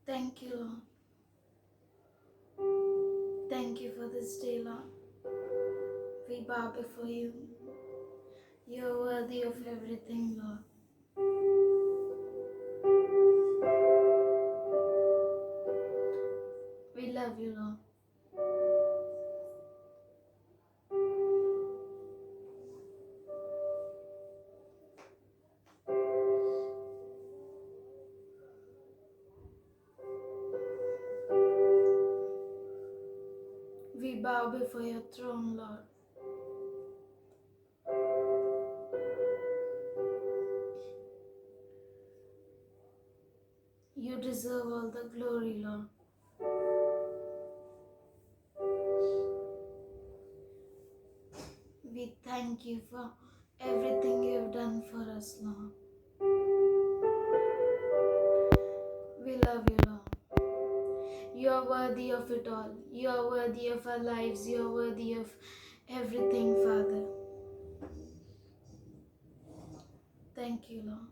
Thank you, Lord. Thank you for this day, Lord. We bow before you. You are worthy of everything, Lord. We love you, Lord. We bow before your throne, Lord. You deserve all the glory, Lord. We thank you for everything you have done for us, Lord. We love you, Lord. You are worthy of it all. You are worthy of our lives. You are worthy of everything, Father. Thank you, Lord.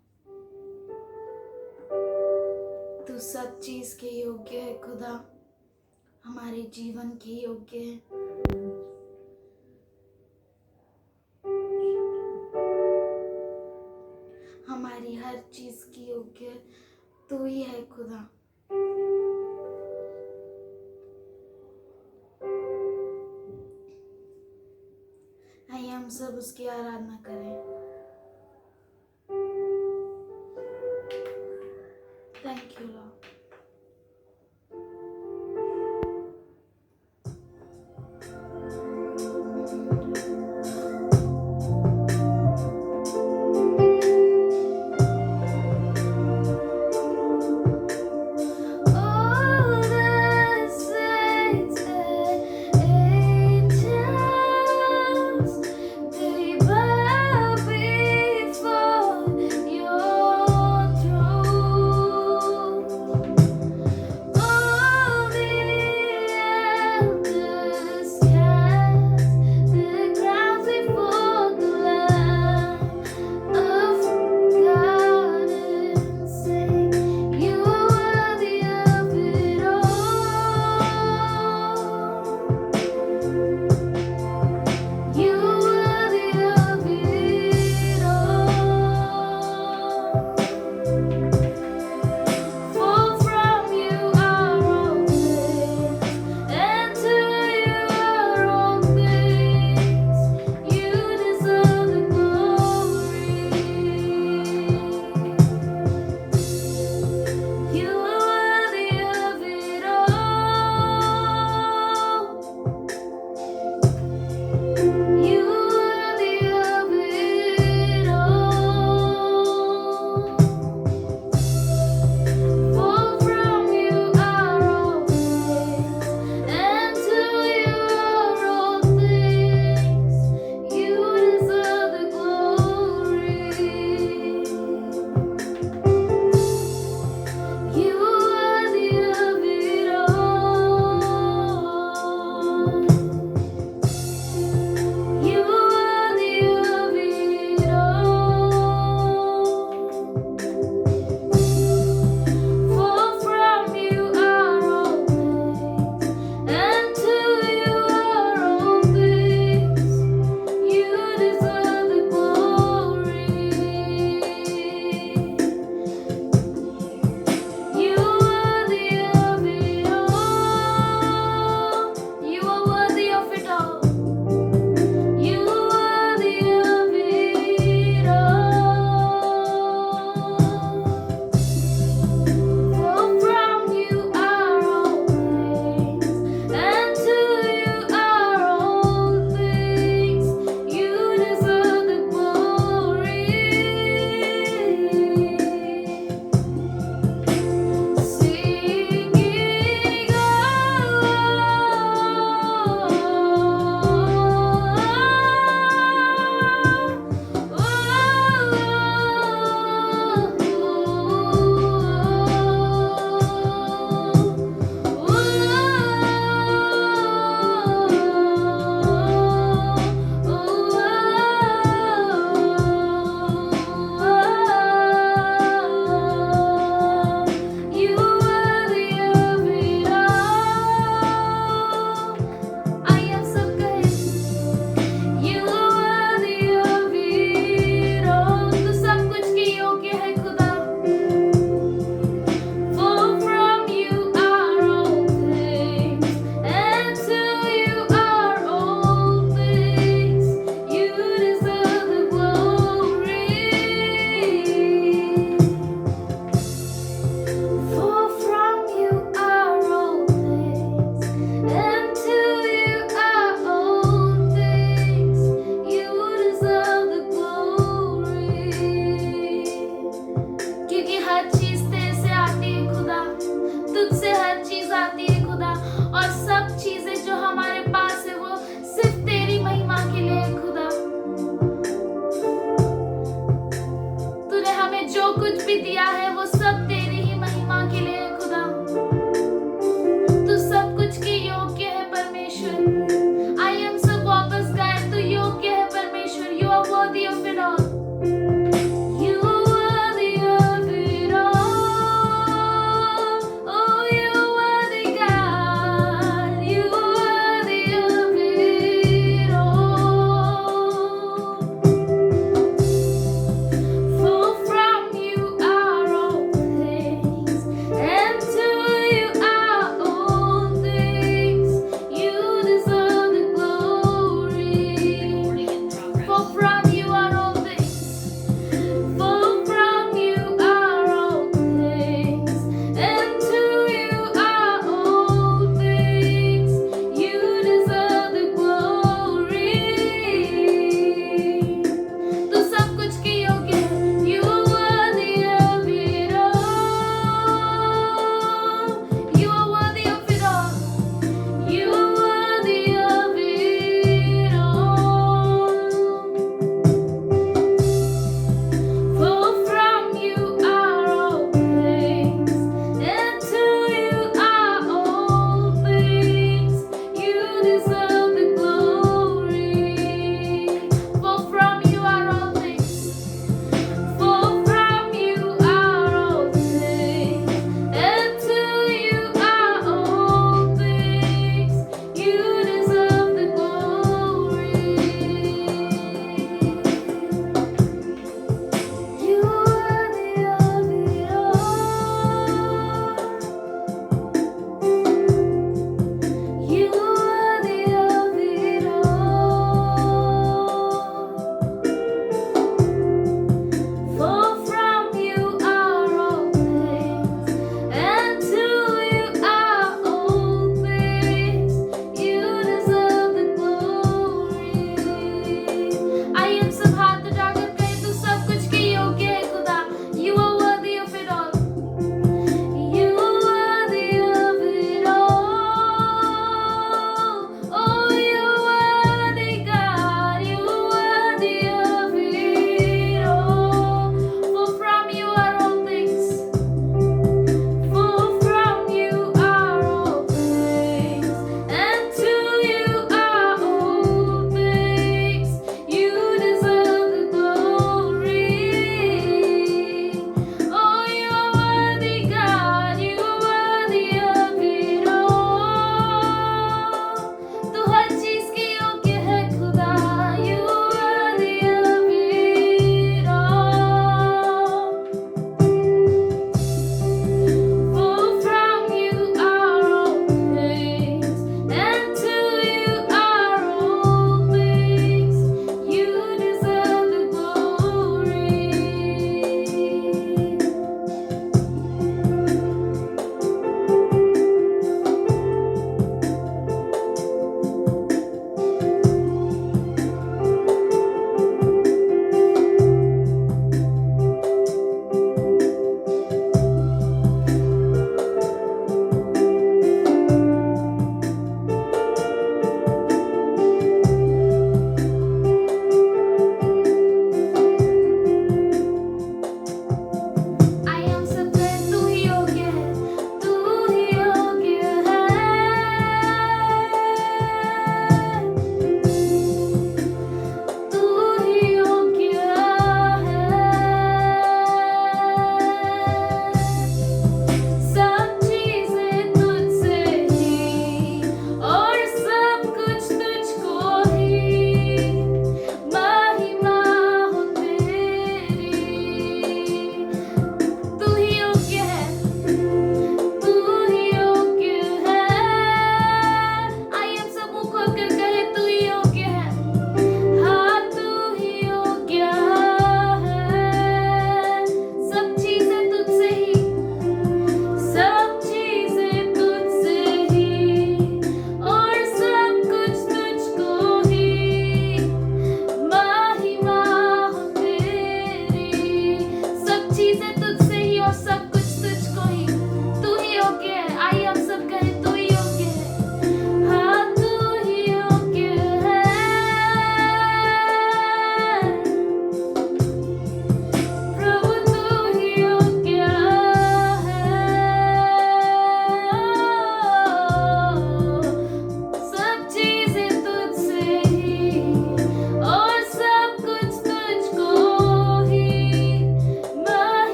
तू सब चीज के योग्य है खुदा, हमारे जीवन के योग्य है। हमारी हर चीज की योग्य तू ही है खुदा। आइए हम सब उसकी आराधना करें। Thank you Lord. Angels, they bow भी दिया है वो सब तेरी ही महिमा के लिए है खुदा। तू सब कुछ के योग्य है परमेश्वर। आई हम सब वापस गाए, तू योग्य है परमेश्वर। You are worthy of it all. You are worthy of it all. Oh, you are worthy God. You are worthy of it all. For from you are all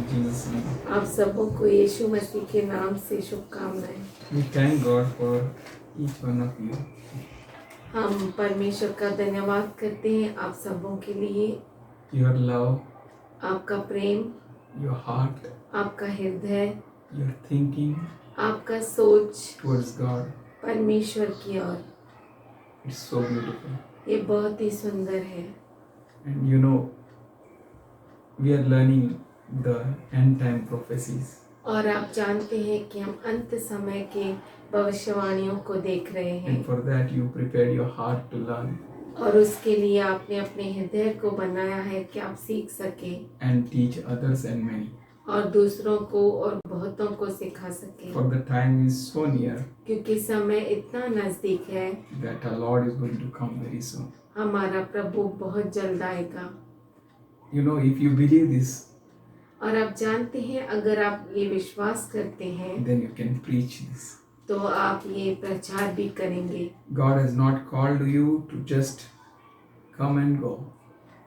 Jesus' name. आप सबों को यीशु मसीह के नाम से शुभकामनाएं। We thank God for each one of you. हम परमेश्वर का धन्यवाद करते हैं आप सबों के लिए। Your love, आपका प्रेम, your heart, आपका हृदय, your thinking आपका सोच towards God. परमेश्वर की ओर, It's so beautiful. ये बहुत ही सुंदर है। And you know, we are learning the end time prophecies. और आप जानते हैं कि हम अंत समय के भविष्यवाणियों को देख रहे And हैं for that, you prepared your heart to learn और उसके लिए आपने अपने हृदय को बनाया है कि आप सीख सके and teach others and many. और दूसरों को और बहुतों को सिखा सके, For the time is so near क्योंकि समय इतना नजदीक है। that our Lord is going to come very soon. हमारा प्रभु बहुत जल्द आएगा। You know, if you believe this, और आप जानते हैं अगर आप ये विश्वास करते हैं then you can preach this. तो आप ये प्रचार भी करेंगे। God has not called you to just come and go.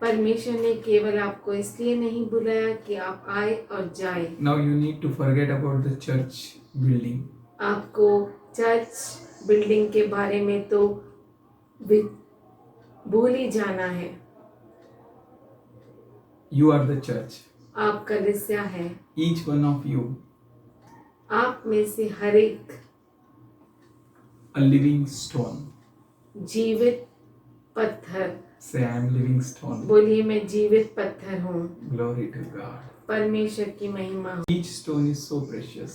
परमेश्वर ने केवल आपको इसलिए नहीं बुलाया कि आप आए और जाए। Now you need to forget about the church building. आपको चर्च बिल्डिंग के बारे में तो भूल ही जाना है। You are the church. आप कलीसिया है। Each one of you, आप में से हर एक a living stone. जीवित पत्थर। Say, I am living stone. बोलिए मैं जीवित पत्थर हूँ। Glory to God. परमेश्वर की महिमा हो। Each stone is so precious.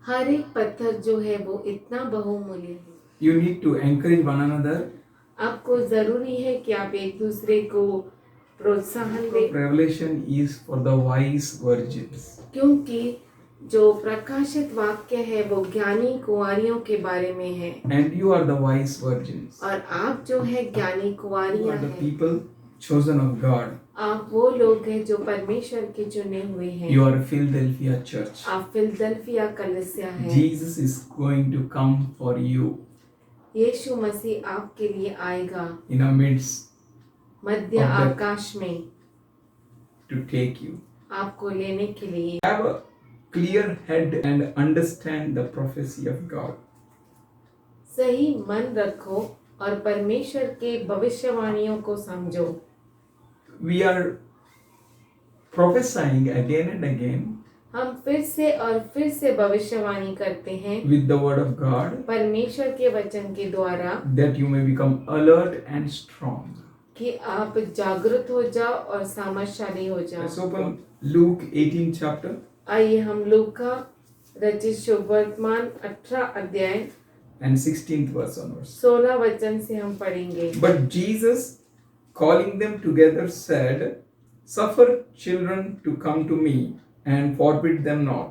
हर एक पत्थर जो है वो इतना बहुमूल्य है। You need to encourage one another. आपको जरूरी है कि आप एक दूसरे को प्रोत्साहन दें, Revelation is for the wise virgins. क्योंकि जो प्रकाशित वाक्य है वो ज्ञानी कुंवारियों के बारे में है। And you are the wise virgins. और आप जो है ज्ञानी You कुंवारियां are the हैं। people chosen of God. आप वो लोग हैं जो परमेश्वर के चुने हुए हैं। You are a Philadelphia church. आप फिलदेल्फिया कलीसिया है। Jesus is going to come for you यीशु मसीह आपके लिए आएगा in our midst Madhya of the- आकाश में to take you. आपको लेने के लिए। Have a clear head and understand the prophecy of God. सही मन रखो और परमेश्वर के भविष्यवाणियों को समझो। We are prophesying again and again हम फिर से और फिर से भविष्यवाणी करते हैं with the word of God परमेश्वर के वचन के द्वारा that you may become alert and strong. कि आप जागृत हो जाओ और सामर्थशाली हो Let's जाओ। open Luke 18 chapter आइए हम लूका रचित शुभ वर्तमान 18 अध्याय and 16th verse onwards. 16 वचन से हम पढ़ेंगे। But Jesus, calling them together, said, Suffer children to come to me, and forbid them not,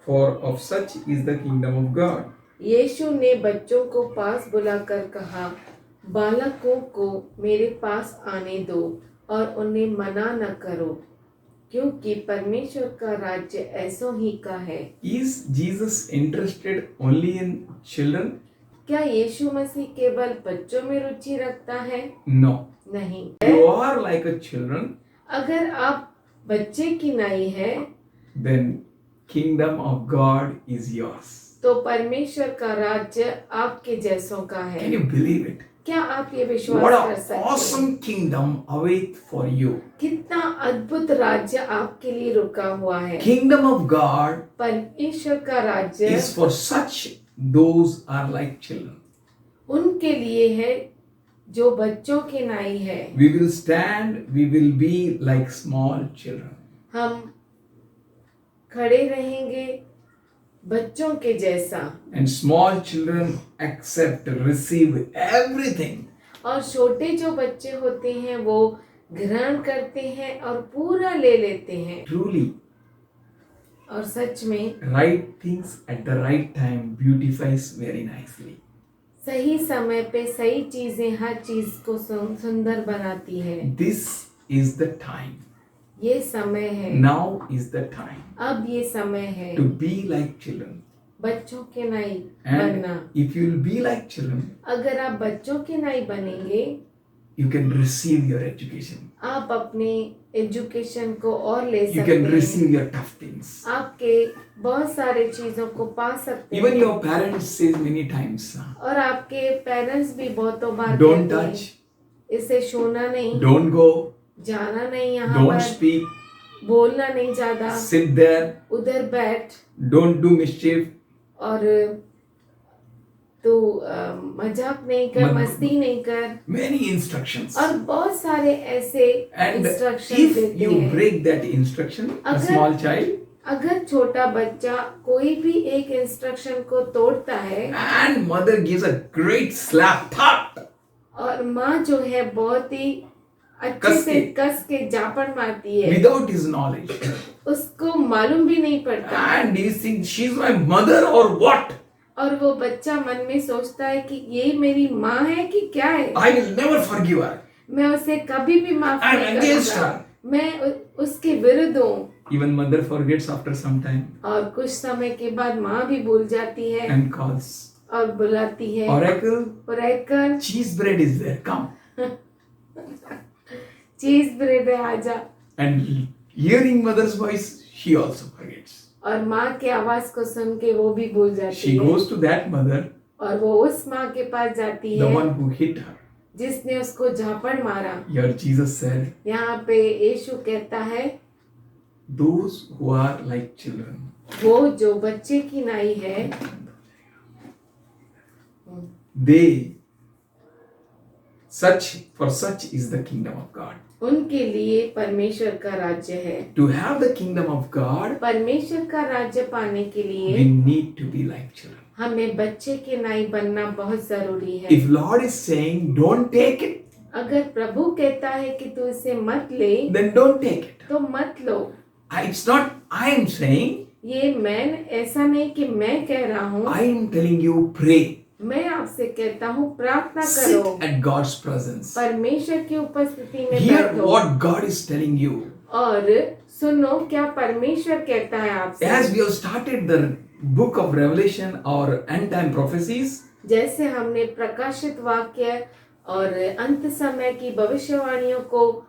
for of such is the kingdom of God. यीशु ने बच्चों को पास बुलाकर कहा, बालकों को मेरे पास आने दो और उन्हें मना न करो, क्योंकि परमेश्वर का राज्य ऐसों ही का है। Is Jesus interested only in children? क्या यीशु मसीह केवल बच्चों में रुचि रखता है? No. नहीं। You are like a children, अगर आप बच्चे की नाई है then kingdom of God is yours. तो परमेश्वर का राज्य आपके जैसों का है। Can you believe it? क्या आप ये विश्वास What कर an सकते हैं? awesome kingdom awaits for you. कितना अद्भुत राज्य आपके लिए रुका हुआ है। Kingdom of God परमेश्वर का राज्य is for such those are like children. उनके लिए है जो बच्चों के नाई है। We will stand, we will be like small children. हम खड़े रहेंगे बच्चों के जैसा And small children accept, receive everything. और छोटे जो बच्चे होते हैं वो ग्रहण करते हैं और पूरा ले लेते हैं। Truly, और सच में right things at the right time beautifies very nicely. सही समय पे सही चीजें हर चीज को सुंदर बनाती है। This is the time. ये समय है। Now is the time अब ये समय है to be like children. बच्चों के नाई And बनना। if you will be like children, अगर आप बच्चों के नाई बनेंगे you can receive your education. आप अपने एजुकेशन को और ले You सकते can हैं, receive your tough things. आपके बहुत सारे चीजों को पा सकते Even हैं। your parents says many times, और आपके पेरेंट्स भी बहुतों बार don't कहते हैं, touch, इसे छूना नहीं, don't go, जाना नहीं, यहाँ don't पर speak, बोलना नहीं ज्यादा, sit there, उधर बैठ, don't do mischief. और तो मजाक नहीं कर, मस्ती नहीं कर, Many instructions. और बहुत सारे ऐसे And इंस्ट्रक्शन if देते you हैं। break that instruction, a अगर- small child, अगर छोटा बच्चा कोई भी एक इंस्ट्रक्शन को तोड़ता है and mother gives a great slap, thud, और माँ जो है बहुत ही अच्छे कस से के। कस के जापड़ मारती है, without his knowledge, उसको मालूम भी नहीं पड़ता, and he thinks she's my mother or what? और वो बच्चा मन में सोचता है कि ये मेरी माँ है कि क्या है, I will never forgive her. मैं उसे कभी भी माफ I'm नहीं against करूंगा, her. मैं उसके विरुद्ध हूँ। Even mother forgets after some time और कुछ समय के बाद माँ भी भूल जाती है and calls, और बुलाती है, Oracle, Oracle, cheese bread is there, come. चीज ब्रेड है, आजा। And hearing mother's voice, she also forgets. और माँ की आवाज को सुन के वो भी भूल जाती She है, goes to that mother, और वो उस माँ के पास जाती the है one who hit her. जिसने उसको झापड़ मारा। Here Jesus said, यहाँ पे यीशु कहता है, those who are like children, वो जो बच्चे की नाई है, for such is the kingdom of God. उनके लिए परमेश्वर का राज्य है। To have the kingdom of God, परमेश्वर का राज्य पाने के we लिए need to be like children. हमें बच्चे के नाई बनना बहुत जरूरी है। If Lord is saying, don't take it, अगर प्रभु कहता है कि तू इसे मत ले, then don't take it. तो मत लो। It's not I am saying, ये मैं ऐसा नहीं कि मैं कह रहा हूँ, I am telling you, pray. मैं आपसे कहता हूँ प्रार्थना Sit करो, at God's presence. परमेश्वर की उपस्थिति में Hear बैठो what God is telling you. और सुनो क्या परमेश्वर कहता है आपसे। As we have started the book of Revelation or end time prophecies, जैसे हमने प्रकाशित वाक्य और अंत समय की भविष्यवाणियों को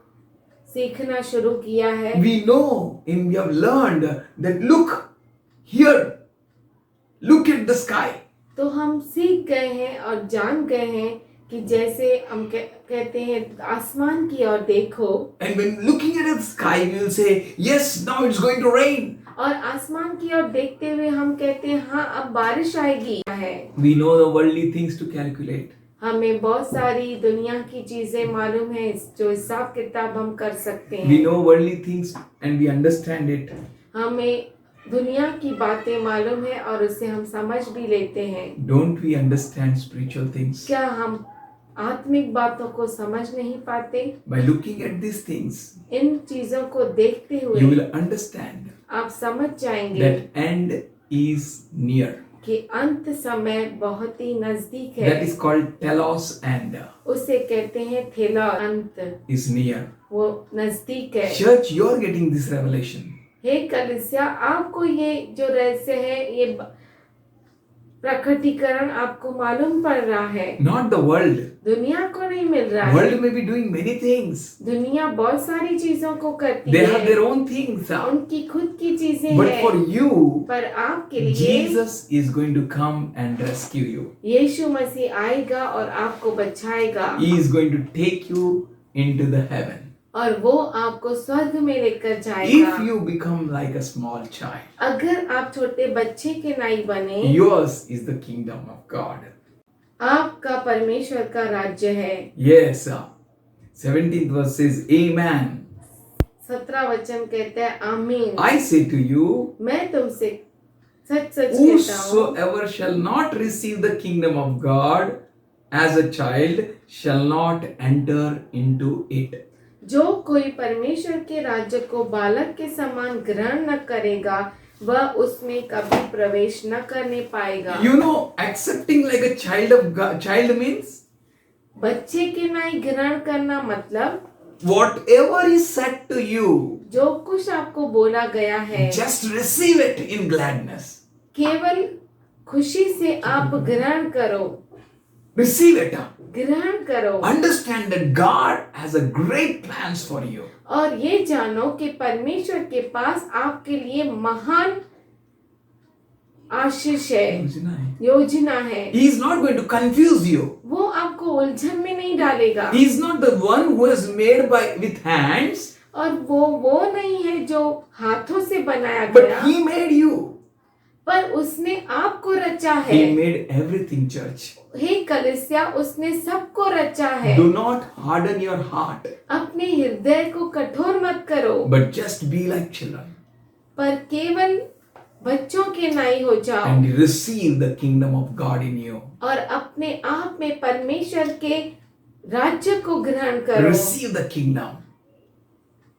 सीखना शुरू किया है, we know and we have learned that look here, look at the sky. तो हम सीख गए हैं और जान गए हैं कि जैसे हम कहते हैं आसमान की ओर देखो, And when looking at the sky, we will say, yes, now it's going to rain. और आसमान की ओर देखते हुए हम कहते हैं हाँ अब बारिश आएगी है। We know the worldly things to calculate. हमें बहुत सारी दुनिया की चीजें मालूम है जो हिसाब किताब हम कर सकते We हैं। know worldly things and we understand it. हमें दुनिया की बातें मालूम है और उसे हम समझ भी लेते हैं। Don't we understand spiritual things? क्या हम आत्मिक बातों को समझ नहीं पाते? By looking at these things, इन चीजों को देखते you हुए will understand आप समझ जाएंगे that end is near. कि अंत समय बहुत ही नजदीक है। That is called telos end उसे कहते हैं थेला, अंत is near. वो नजदीक है। Church, you are getting this revelation. हे कलीसिया, आपको ये जो रहस्य है, ये प्रकटीकरण आपको मालूम पड़ रहा है। Not the world. दुनिया को नहीं मिल रहा है। World may be doing many things. दुनिया बहुत सारी चीजों को करती They है, have their own things. उनकी खुद की चीजें But हैं, for you, पर आपके लिए Jesus is going to come and rescue you. यीशु मसीह आएगा और आपको बचाएगा, He is going to take you into the heaven. और वो आपको स्वर्ग में लेकर जाएगा। If you become like a small child, अगर आप छोटे बच्चे के नाई बने, yours is the kingdom of God. आपका परमेश्वर का राज्य है। Yes, 17th verse says, Amen. 17 वचन कहते हैं आमीन। I say to you, मैं तुमसे सच सच कहता हूँ, whosoever shall not receive the kingdom of God as a child shall not enter into it. जो कोई परमेश्वर के राज्य को बालक के समान ग्रहण न करेगा वह उसमें कभी प्रवेश न करने पाएगा। You know, accepting like a child of God, child means बच्चे के नाई ग्रहण करना मतलब whatever is said to you, जो कुछ आपको बोला गया है just receive it in gladness. केवल खुशी से आप ग्रहण करो। Receive it. ग्रहण करो Understand that God has a great plans for you. और ये जानो कि परमेश्वर के पास आपके लिए महान आशीष है, योजना है। He is not going to confuse you. वो आपको उलझन में नहीं डालेगा। He is not the one who has made with hands, और वो नहीं है जो हाथों से बनाया but गया, He made you. पर उसने आपको रचा है। He made everything, church. हे कलीसिया, उसने सबको रचा है। Do not harden your heart, अपने हृदय को कठोर मत करो, but just be like children पर केवल बच्चों के नाई हो जाओ and receive the kingdom of God in you. और अपने आप में परमेश्वर के राज्य को ग्रहण करो। Receive the kingdom.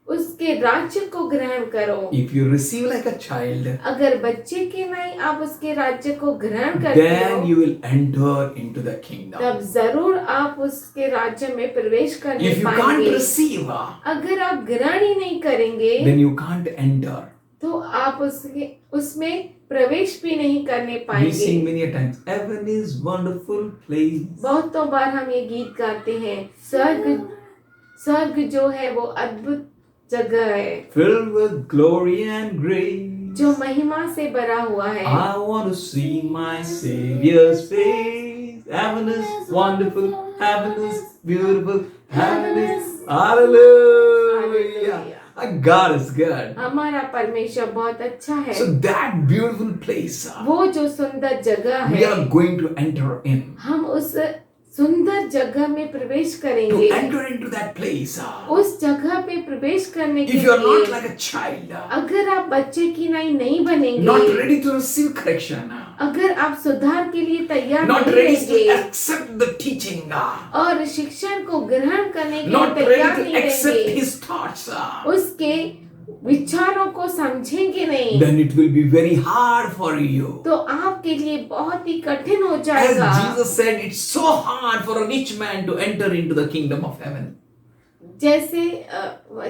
उसके राज्य को ग्रहण करो। If you receive like a child, अगर बच्चे के नहीं आप उसके राज्य को ग्रहण करते then हो, you will enter into the kingdom. तब जरूर आप उसके राज्य में प्रवेश करने If you can't पाएंगे। receive, अगर आप ग्रहण ही नहीं करेंगे then you can't enter. तो आप उसमें प्रवेश भी नहीं करने We पाएंगे। sing many a times, heaven is wonderful place. बहुतों बार हम ये गीत गाते हैं, स्वर्ग जो है वो अद्भुत जगह है, Filled with glory and grace. जो महिमा से भरा हुआ है। I want to see my Savior's face. Heaven is wonderful, heaven is beautiful, heaven is hallelujah. Our God is good. हमारा परमेश्वर बहुत अच्छा है। So that beautiful place, वो जो सुंदर जगह we है, are going to enter in. हम उस सुंदर जगह में प्रवेश To करेंगे। enter into that place. उस जगह पे प्रवेश करने के If you are not लिए like a child, अगर आप बच्चे की नहीं बनेंगे, not ready to receive correction, अगर आप सुधार के लिए तैयार not नहीं ready to रहेंगे accept the teaching, और शिक्षण को ग्रहण करने के not लिए ready तैयार to नहीं accept रहेंगे, His thoughts, उसके विचारों को समझेंगे नहीं, then it will be very hard for you. तो आपके लिए बहुत ही कठिन हो As जाएगा। Jesus said, it's so hard for a rich man to enter into the kingdom of heaven. जैसे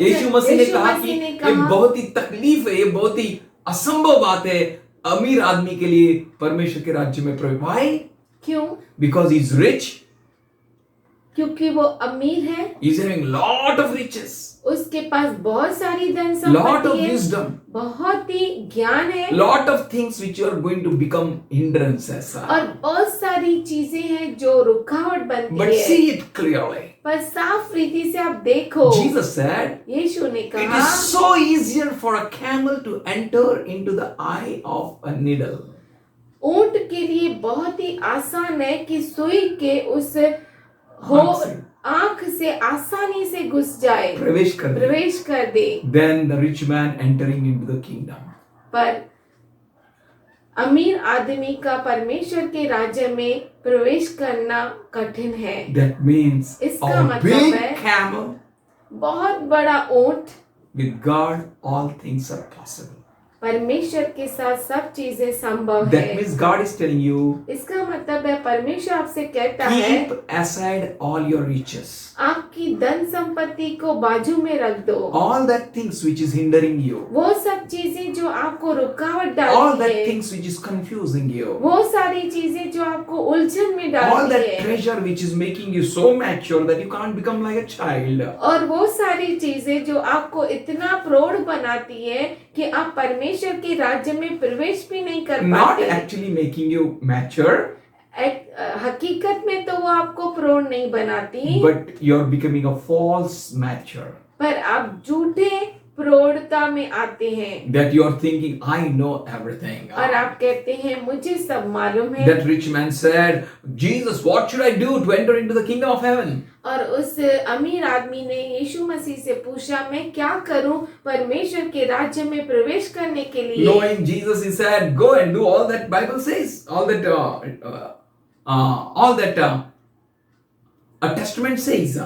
यीशु मसीह ने कहा कि ये बहुत ही तकलीफ है, ये बहुत ही असंभव बात है अमीर आदमी के लिए परमेश्वर के राज्य में प्रवेश। Why? क्यों? Because he's rich, क्योंकि वो अमीर है, he's having lot of riches, उसके पास बहुत सारी धन lot of संपत्ति है, wisdom, बहुत ही ज्ञान है, lot of things which are going to become hindrances. और बहुत सारी चीजें हैं जो रुकावट बनती But है। see it clearly. पर साफ रीति से आप देखो, Jesus said, यीशु ने it कहा, is so easier for a camel to enter into the eye of a needle. ऊंट के लिए बहुत ही आसान है कि सुई के उस आंख से आसानी से घुस जाए, प्रवेश कर दे। Then the rich man entering into the kingdom. पर अमीर आदमी का परमेश्वर के राज्य में प्रवेश करना कठिन है। That means इसका a मतलब big है camel, बहुत बड़ा ऊंट, with God all things are possible. परमेश्वर के साथ सब चीजें संभव That है। means God is telling you, इसका मतलब है परमेश्वर आपसे कहता है, keep aside all your riches, आपकी धन संपत्ति को बाजू में रख दो, all that things which is hindering you, वो सब चीजें जो आपको रुकावट all डालती that है, things which is confusing you, वो सारी चीजें जो आपको उलझन में all डालती that है, treasure which is making you so mature that you can't become like a child. और वो सारी चीजें जो आपको इतना प्रौढ़ बनाती है कि आप परमेश्वर के राज्य में प्रवेश भी नहीं कर Not पाते। actually making you mature, हकीकत में तो वो आपको प्रौढ़ नहीं बनाती, but you're becoming a false mature. पर आप झूठे प्रौढ़ता में आते हैं That you are thinking, I know everything. और आप कहते हैं मुझे सब मालूम है। That rich man said, Jesus, what should I do to enter into the kingdom of heaven? और उस अमीर आदमी ने यीशु मसीह से पूछा, मैं क्या करूं परमेश्वर के राज्य में प्रवेश करने के लिए? Knowing Jesus, he said, go and do all that Bible says, all that a testament says.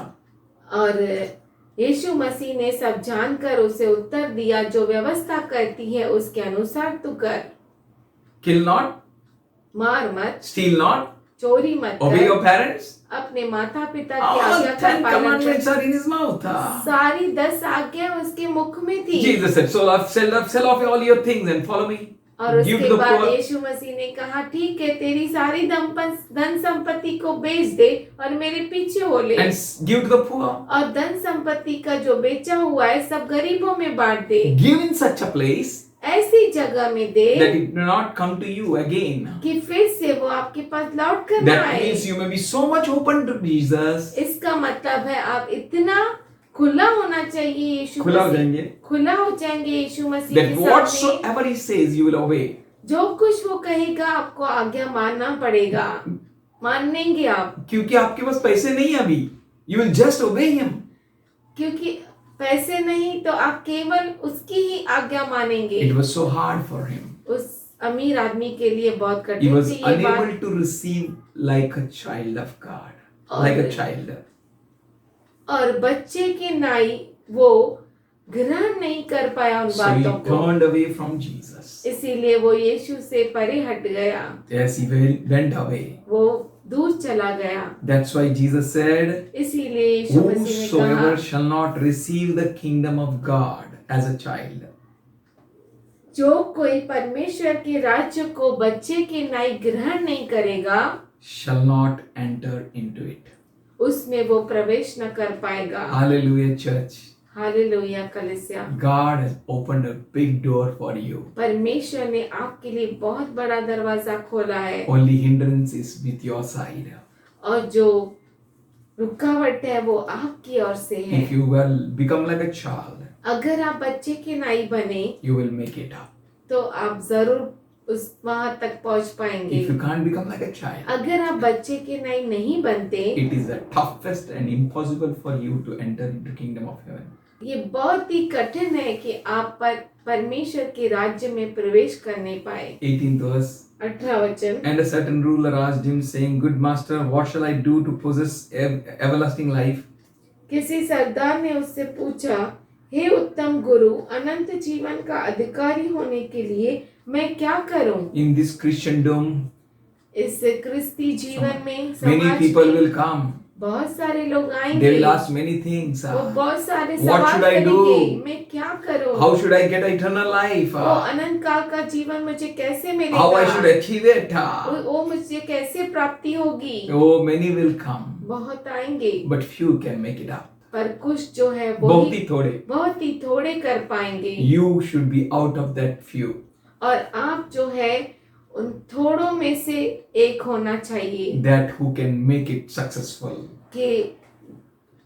और यीशु मसीह ने सब जानकर उसे उत्तर दिया, जो व्यवस्था करती है उसके अनुसार तू कर। Kill not, मार मत, steal not, चोरी मत obey कर, your parents. अपने माता पिता की All आज्ञा का 10 पालन commandments कर। are in his mouth. सारी 10 आज्ञा उसके मुख में थी। Jesus said, sell off all your things and follow me. और Give उसके to the बाद poor. यीशु मसीह ने कहा ठीक है तेरी सारी धन संपत्ति को बेच दे और मेरे पीछे हो ले and give to the poor. और धन संपत्ति का जो बेचा हुआ है सब गरीबों में बांट दे Give in such a place ऐसी जगह में दे that it may not come to you again. कि फिर से वो आपके पास लौट कर ना That आए। means you may be so much open to Jesus. इसका मतलब है आप इतना खुला होना चाहिए यीशु खुला हो मसीह जाएंगे खुला हो जाएंगे यीशु मसीह that के सामने। whatsoever he says you will obey. जो कुछ वो कहेगा आपको आज्ञा मानना पड़ेगा, मानेंगे आप, क्योंकि आपके पास पैसे नहीं है अभी. You will just obey him. क्योंकि पैसे नहीं तो आप केवल उसकी ही आज्ञा मानेंगे। It was so hard for him. उस अमीर आदमी के लिए बहुत He कठिन was थी ये बात। unable to receive like a child of God. और- Like a child. और बच्चे के नाई वो ग्रहण नहीं कर पाया उन So he बातों को, turned away from Jesus. इसीलिए वो यीशु से परे हट गया, Yes, he went away. वो दूर चला गया। That's why Jesus said, इसीलिए यीशु मसीह ने कहा whosoever shall not receive the kingdom of God as a child, जो कोई परमेश्वर के राज्य को बच्चे के नाई ग्रहण नहीं करेगा shall not enter into it. उसमें वो प्रवेश न कर पाएगा। Hallelujah, church. हालेलुया कलीसिया। God has opened a big door for you. परमेश्वर ने आपके लिए बहुत बड़ा दरवाजा खोला है Only hindrance is with your side. और जो रुकावट है वो आपकी ओर से है। If you will become like a child, अगर आप बच्चे के नाई बने you will make it up. तो आप जरूर उस वहां तक पहुंच पाएंगे। If you can't become like a child, अगर आप बच्चे के नाई नहीं बनते, it is the toughest and impossible for you to enter into kingdom of heaven. ये बहुत ही कठिन है कि आप परमेश्वर के राज्य में प्रवेश करने पाए। 18th verse. 18 वचन। And a certain ruler asked him, saying, Good master, what shall I do to possess everlasting life? किसी सरदार ने उससे पूछा, हे उत्तम गुरु, अनंत जीवन का अधिकारी होने के लिए मैं क्या करूं? In this Christendom, इस क्रिस्ती जीवन में many समाज people में will come. बहुत सारे लोग They आएंगे, will ask many things. वो बहुत सारे What सवाल should I करेंगे, do? मैं क्या करूं? How should I get eternal life? वो अनंत काल का जीवन मुझे कैसे मिलेगा? How I should achieve it? वो मुझे कैसे प्राप्ति होगी? Oh, many will come, बहुत आएंगे, but few can make it up. पर कुछ जो है वो बहुत ही थोड़े. बहुत ही थोड़े कर पाएंगे। You should be out of that few. और आप जो है उन थोड़ों में से एक होना चाहिए That who can make it successful. कि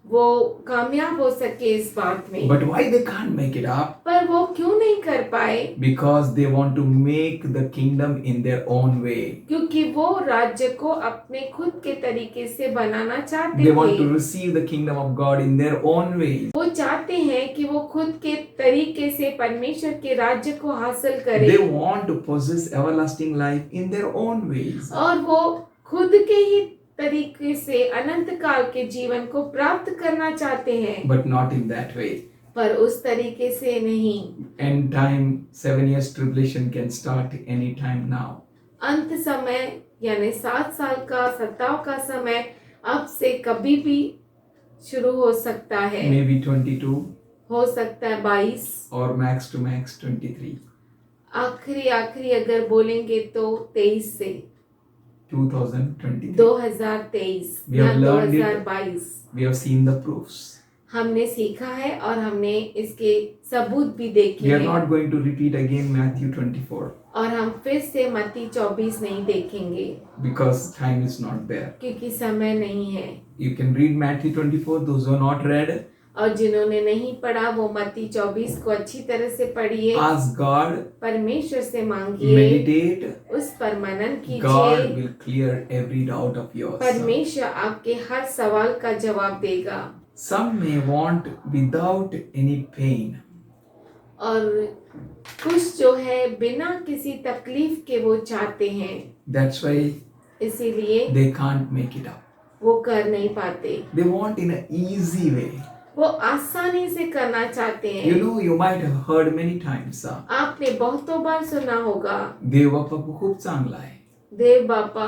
वो कामयाब हो सके इस बात में। But why they can't make it up? पर वो क्यों नहीं कर पाए? Because they want to make the kingdom in their own way. क्योंकि वो राज्य को अपने खुद के तरीके से बनाना चाहते They want to थे। receive the kingdom of God in their own ways. वो चाहते हैं कि वो खुद के तरीके से परमेश्वर के राज्य को हासिल They करें want to possess everlasting life in their own ways. और वो खुद के ही तरीके से अनंत काल के जीवन को प्राप्त करना चाहते हैं, But not in that way. पर उस तरीके से नहीं। End time, 7 years tribulation can start any time now. अंत समय यानी 7 साल का सताव का समय अब से कभी भी शुरू हो सकता है, Maybe 22 हो सकता है 22, or max to max 23. आखिरी अगर बोलेंगे तो 23 से 2023. 2023 We या have learned it. 2022 We have seen the proofs. हमने सीखा है और हमने इसके सबूत भी देखे We are हैं not going to repeat again Matthew 24 और हम फिर से मत्ती 24 नहीं देखेंगे because time is not there. क्योंकि समय नहीं है। You can read Matthew 24, those who are not read. और जिन्होंने नहीं पढ़ा वो मत्ती 24 को अच्छी तरह से पढ़िए, Ask God, परमेश्वर से मांगिए, meditate. उस पर मनन God कीजिए, will clear every doubt of yours. परमेश्वर आपके हर सवाल का जवाब देगा। Some may want without any pain. और कुछ जो है बिना किसी तकलीफ के वो चाहते हैं, That's why इसीलिए they can't make it up. वो कर नहीं पाते। They want in an easy way. वो आसानी से करना चाहते You हैं। know, you might have heard many times. आपने बहुतों बार सुना होगा, देव बाप्पा खूप चांगला आहे. देव बापा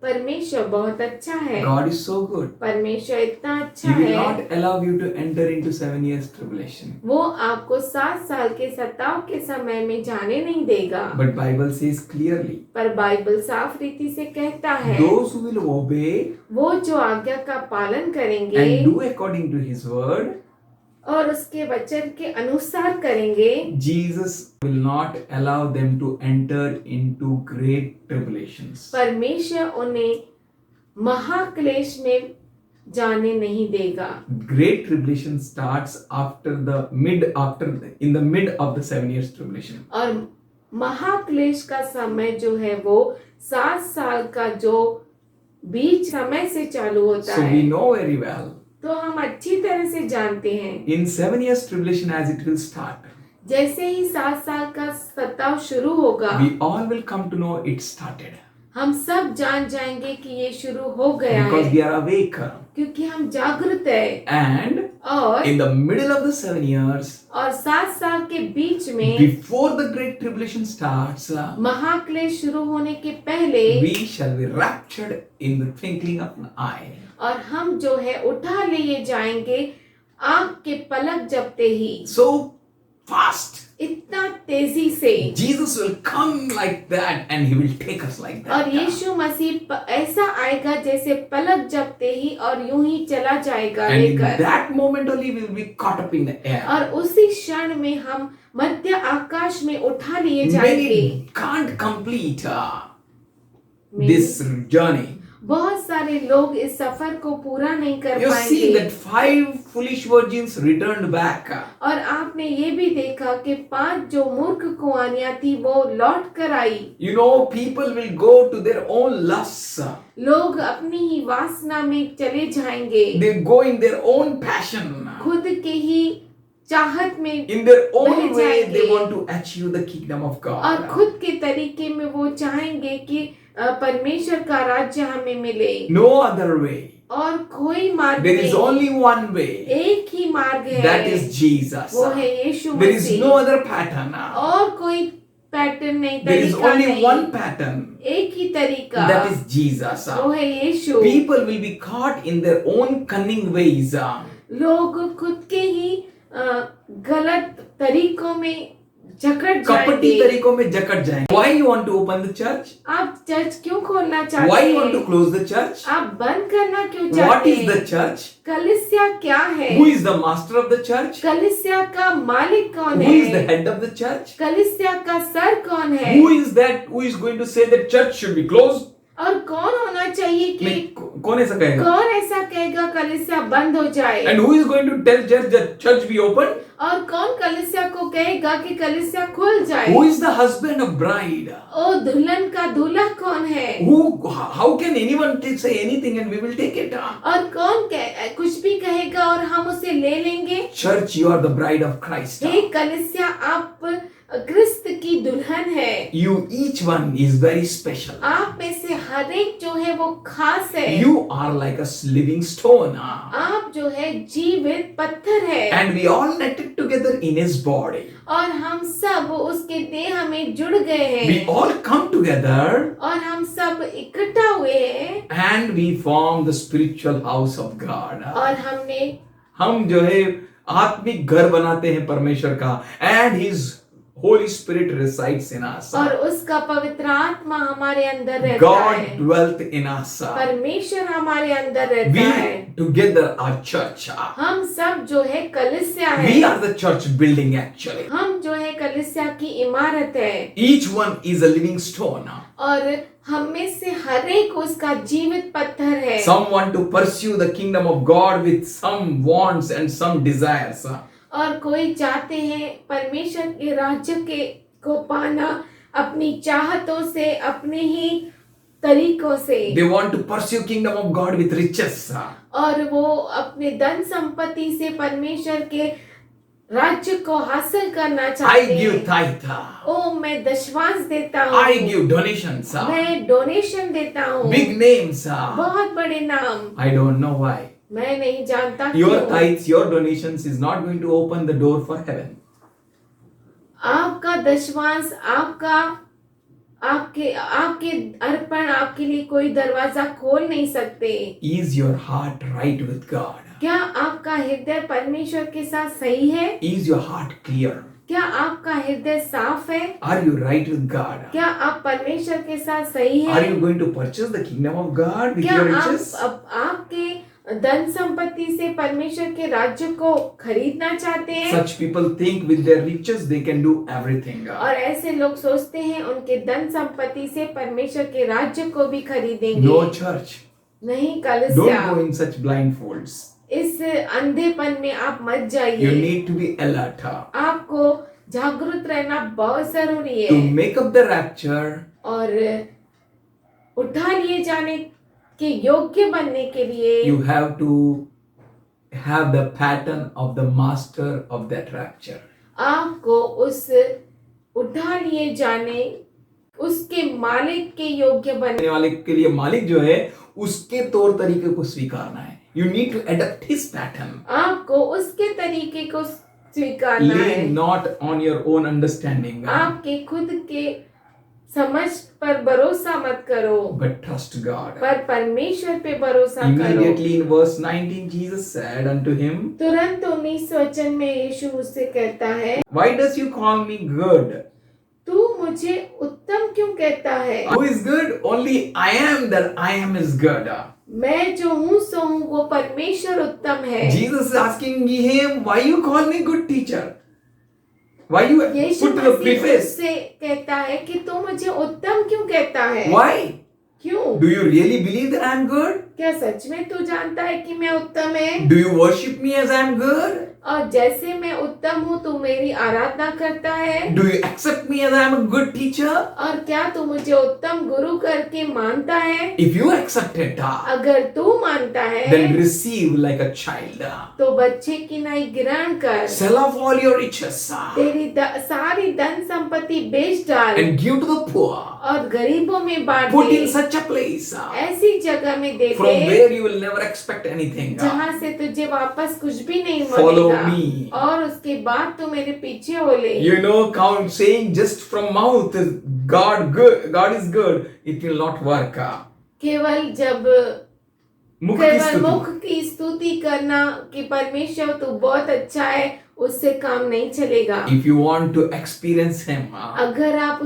परमेश्वर बहुत अच्छा है। God is so good. परमेश्वर इतना अच्छा He will है, not allow you to enter into 7 years tribulation. वो आपको 7 साल के सताव के समय में जाने नहीं देगा। But Bible says clearly, पर बाइबल साफ रीति से कहता है, those who will obey वो जो आज्ञा का पालन करेंगे and do according to His word, और उसके वचन के अनुसार करेंगे, Jesus will not allow them to enter into great tribulations. परमेश्वर उन्हें महाक्लेश में जाने नहीं देगा। Great tribulation starts in the mid of the 7 years tribulation. और महाक्लेश का समय जो है वो 7 साल का जो बीच समय से चालू होता So है। we know very well. तो हम अच्छी तरह से जानते हैं, In 7 years tribulation as it will start, जैसे ही 7 साल का सताव शुरू होगा, we all will come to know it started. हम सब जान जाएंगे कि ये शुरू हो गया Because है, we are awake. क्योंकि हम जागृत है। And और in the middle of the 7 years, 7 साल के बीच में before the great tribulation starts, महाक्लेश शुरू होने के पहले we shall be raptured in the twinkling of an eye. और हम जो है उठा लिए जाएंगे आंख के पलक झपकते ही। So fast. इतना तेजी से Jesus will come like that and He will take us like that. और यीशु मसीह ऐसा आएगा जैसे पलक झपकते ही और यूं ही चला जाएगा And in लेकर। that moment only we will be caught up in the air. और उसी क्षण में हम मध्य आकाश में उठा लिए जाएंगे। Many can't complete this journey. बहुत सारे लोग इस सफर को पूरा नहीं कर You see पाएंगे। that 5 foolish virgins returned back. और आपने ये भी देखा कि 5 जो मूर्ख कुंवारियां थी वो लौट कर आई। You know, people will go to their own lusts. लोग अपनी ही वासना में चले जाएंगे, They go in their own passion. खुद के ही चाहत में, In their own बह way, जाएंगे। they want to achieve the kingdom of और God. खुद के तरीके में वो चाहेंगे कि परमेश्वर का राज्य हमें मिले। No other way. और कोई मार्ग There is नहीं, only one way. एक ही मार्ग है, That is Jesus. वो है यीशु There is Masih. no other pattern. और कोई पैटर्न नहीं, There is तरीका only नहीं, one pattern. एक ही तरीका, That is Jesus. वो है यीशु। People will be caught in their own cunning ways. लोग खुद के ही गलत तरीकों में जकड़ कपटी जाएंगे। तरीकों में जकड़ जाएंगे. Why you want to open the church? आप चर्च क्यों खोलना चाहते Why हैं? you want to close the church? आप बंद करना क्यों What चाहते is हैं? the church? कलीसिया क्या है? Who is the master of the church? कलीसिया का मालिक कौन Who is the है? head of the church? कलीसिया का सर कौन है? Who is that who is going to say that church should be closed? और कौन होना चाहिए कि नहीं, कौन ऐसा कहेगा? कौन ऐसा कहेगा कलीसिया बंद हो जाए? And who is going to tell church that church be open? और कौन कलीसिया को कहेगा कि कलीसिया खुल जाए? Who is the husband of bride? ओ दुल्हन का दूल्हा कौन है? How can anyone say anything and we will take it? और कौन कुछ भी कहेगा और हम उसे ले लेंगे? Church, you are the bride of Christ. हे कलीसिया, आप क्रिस्त की दुल्हन है। You each one is very special. आप में से हर एक जो है वो खास है। You are like a living stone. आप जो है जीवित पत्थर है। And we all knitted together in His body. और हम सब उसके देह में जुड़ गए हैं। We all come together और हम सब इकट्ठा हुए हैं। and we form the spiritual house of God. और हम जो है आत्मिक घर बनाते हैं परमेश्वर का, and His Holy Spirit resides in us. और उसका पवित्र आत्मा हमारे अंदर रहता God है। dwelt in us. परमेश्वर हमारे अंदर रहता है। We together are church. हम सब जो है कलीसिया है। We are the church building actually. हम जो है कलीसिया की इमारत है। Each one is a living stone. और हम में से हर एक उसका जीवित पत्थर है। Some want to pursue the kingdom of God with some wants and some desires. और कोई चाहते हैं परमेश्वर के राज्य को पाना अपनी चाहतों से, अपने ही तरीकों से। They want to pursue kingdom of God with riches. और वो अपने धन संपत्ति से परमेश्वर के राज्य को हासिल करना I चाहते give हैं। tithe. ओ मैं दशवांश देता हूँ, I give donations. मैं डोनेशन देता हूँ, Big names. बहुत बड़े नाम। I don't know why. मैं नहीं जानता Your क्यों। tithes, your donations is not going to open the door for heaven. आपका दशवांश, आपका आपके आपके अर्पण आपके लिए कोई दरवाजा खोल नहीं सकते। Is your heart right with God? क्या आपका हृदय परमेश्वर के साथ सही है? Is your heart clear? क्या आपका हृदय साफ है? Are you right with God? क्या आप परमेश्वर के साथ सही Are है? you going to purchase the kingdom of God with क्या your आप riches? आपके धन संपत्ति से परमेश्वर के राज्य को खरीदना चाहते हैं? Such people think with their riches they can do everything. और ऐसे लोग सोचते हैं उनके धन संपत्ति से परमेश्वर के राज्य को भी खरीदेंगे। No church. नहीं Don't कलीसिया, go in such blindfolds. इस अंधेपन में आप मत You जाइए। need to be alert आपको जागरूक रहना बहुत जरूरी to है। make up the rapture. और उठा लिए जाने के योग्य बनने के लिए You have to have the pattern of the master of that rapture. आपको उस उठा लिए जाने उसके मालिक के योग्य बनने देने वाले के लिए मालिक जो है उसके तौर तरीके को स्वीकारना है. You need to adapt his pattern. आपको उसके तरीके को स्वीकारना है। Lean not on your own understanding, आपके खुद के समझ पर भरोसा मत करो, but trust God. पर परमेश्वर पे भरोसा करो। Immediately in verse 19, Jesus said unto him, तुरंत 19 वचन में यीशु उससे कहता है, Why does you call me good? तू मुझे उत्तम क्यों कहता है? Who is good? Only I am that I am is good. मैं जो हूँ सो हूँ वो परमेश्वर उत्तम है। Jesus is asking him, why you call me good teacher? Why you Yeshu put the Masih preface? उससे कहता है कि तू मुझे उत्तम क्यों कहता है? Why? क्यों? Do you really believe that I am good? क्या सच में तू जानता है कि मैं उत्तम है? Do you worship me as I am good? और जैसे मैं उत्तम हूँ तू मेरी आराधना करता है? Do you accept me as I am a good teacher? और क्या तू मुझे उत्तम गुरु करके मानता है? If you accept it, अगर तू मानता है then receive like a child. तो बच्चे की नाई ग्रहण कर, Sell off all your riches तेरी सारी धन संपत्ति बेच डाल and give to the poor. और गरीबों में बांट Put in they. such a place ऐसी जगह में दे from they where you will never expect anything. जहाँ से तुझे वापस कुछ भी नहीं Follow मिलेगा। me. और उसके बाद तू मेरे पीछे हो ले। You know, count saying just from mouth is God good, God is good. It will not work. केवल जब मुख की केवल स्तुति. मुख की स्तुति करना कि परमेश्वर तू बहुत अच्छा है, उससे काम नहीं चलेगा। If you want to experience Him, अगर आप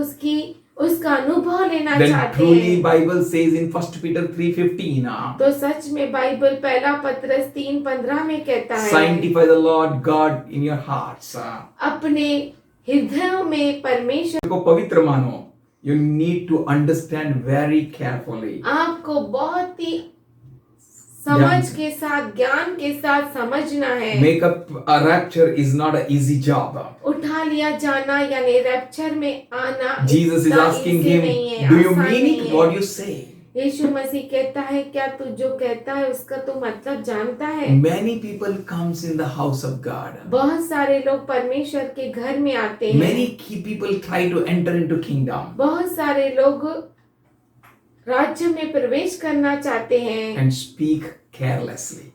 उसका अनुभव लेना then चाहते truly हैं Bible says in 1 Peter 3:15, तो सच में बाइबल पहला पत्रस 3:15 में कहता है, sanctify the Lord God in your hearts. अपने हृदयों में परमेश्वर को पवित्र मानो. You need to understand very carefully. आपको बहुत ही समझ के साथ, ज्ञान के साथ समझना है। Make up a rapture is not an easy job. उठा लिया जाना यानी रैप्चर में आना Jesus is इतना asking easy him, नहीं है, do you आसान mean नहीं it है। what you say? यीशु मसीह कहता है, क्या तू जो कहता है उसका तू मतलब जानता है? Many people comes in the house of God. बहुत सारे लोग परमेश्वर के घर में आते हैं। Many key people try to enter into kingdom बहुत सारे लोग राज्य में प्रवेश करना चाहते हैं and speak carelessly